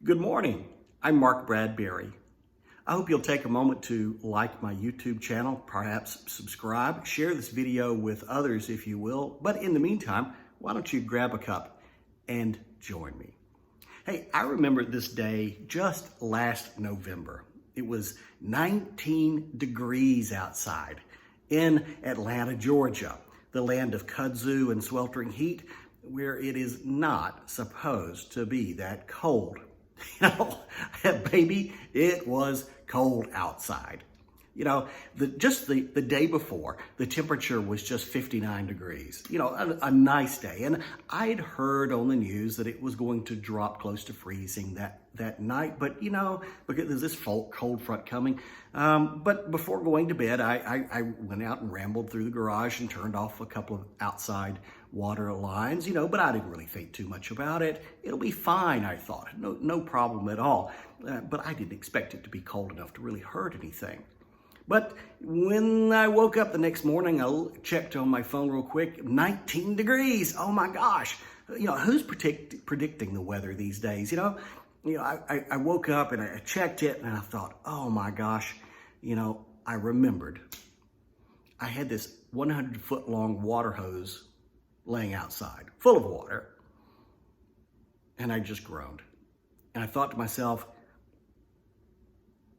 Good morning. I'm Mark Bradberry. I hope you'll take a moment to like my YouTube channel, perhaps subscribe, share this video with others if you will. But in the meantime, why don't you grab a cup and join me? Hey, I remember this day just last November. It was 19 degrees outside in Atlanta, Georgia, the land of kudzu and sweltering heat, where it is not supposed to be that cold. You know, baby, it was cold outside. You know, just the day before, the temperature was just 59 degrees. You know, a nice day. And I'd heard on the news that it was going to drop close to freezing that night. But, you know, because there's this cold front coming. But before going to bed, I went out and rambled through the garage and turned off a couple of outside water lines, you know, but I didn't really think too much about it. It'll be fine, I thought. No problem at all. But I didn't expect it to be cold enough to really hurt anything. But when I woke up the next morning, I checked on my phone real quick, 19 degrees. Oh my gosh. You know, who's predicting the weather these days? You know, I woke up and I checked it and I thought, oh my gosh, you know, I remembered I had this 100-foot long water hose laying outside, full of water. And I just groaned. And I thought to myself,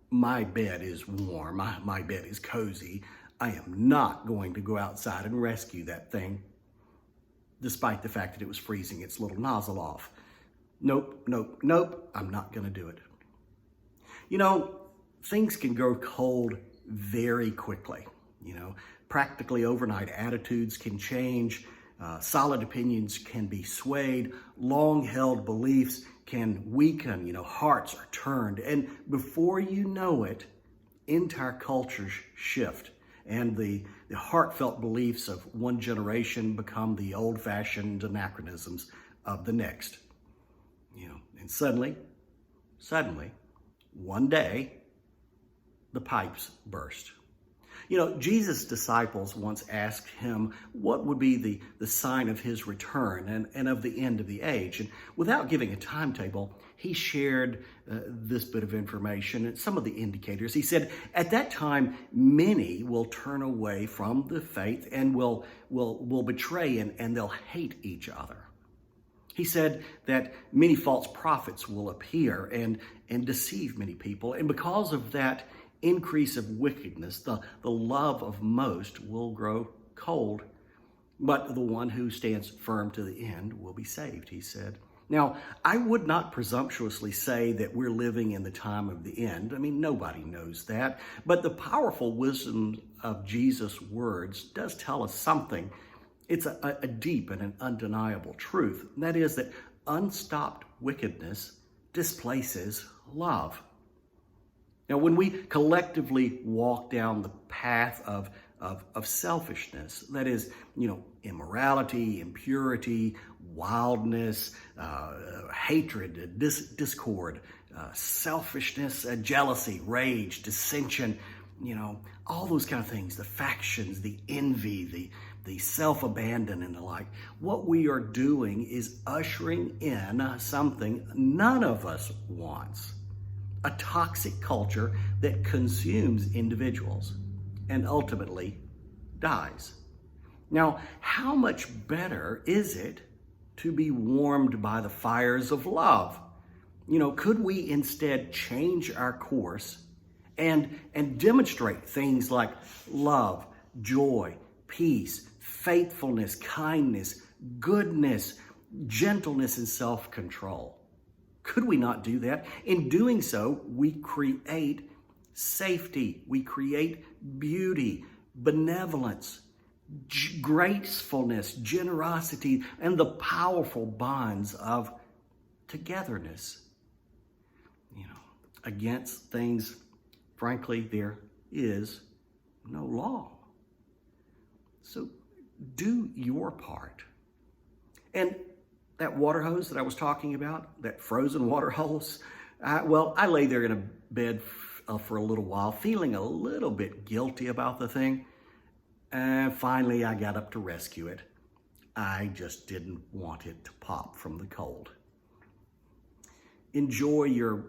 my bed is warm, my bed is cozy. I am not going to go outside and rescue that thing, despite the fact that it was freezing its little nozzle off. Nope, I'm not gonna do it. You know, things can go cold very quickly. You know, practically overnight, attitudes can change. Solid opinions can be swayed, long-held beliefs can weaken, you know, hearts are turned, and before you know it, entire cultures shift, and the heartfelt beliefs of one generation become the old-fashioned anachronisms of the next. You know, and suddenly, one day, the pipes burst. You know, Jesus' disciples once asked him what would be the sign of his return and of the end of the age. And without giving a timetable, he shared this bit of information and some of the indicators. He said, at that time, many will turn away from the faith and will betray and they'll hate each other. He said that many false prophets will appear and deceive many people. And because of that increase of wickedness, the love of most will grow cold, but the one who stands firm to the end will be saved, he said. Now, I would not presumptuously say that we're living in the time of the end. I mean, nobody knows that, but the powerful wisdom of Jesus' words does tell us something. It's a deep and an undeniable truth. And that is that unstopped wickedness displaces love. Now, when we collectively walk down the path of selfishness, that is, you know, immorality, impurity, wildness, hatred, discord, selfishness, jealousy, rage, dissension, you know, all those kind of things, the factions, the envy, the self-abandon and the like, what we are doing is ushering in something none of us wants. A toxic culture that consumes individuals and ultimately dies. Now, how much better is it to be warmed by the fires of love? You know, could we instead change our course and demonstrate things like love, joy, peace, faithfulness, kindness, goodness, gentleness, and self-control? Could we not do that? In doing so, we create safety, we create beauty, benevolence, gracefulness, generosity, and the powerful bonds of togetherness. You know, against things, frankly, there is no law. So do your part. And that water hose that I was talking about, that frozen water hose, well, I lay there in a bed for a little while, feeling a little bit guilty about the thing. And finally, I got up to rescue it. I just didn't want it to pop from the cold. enjoy your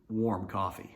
warm coffee.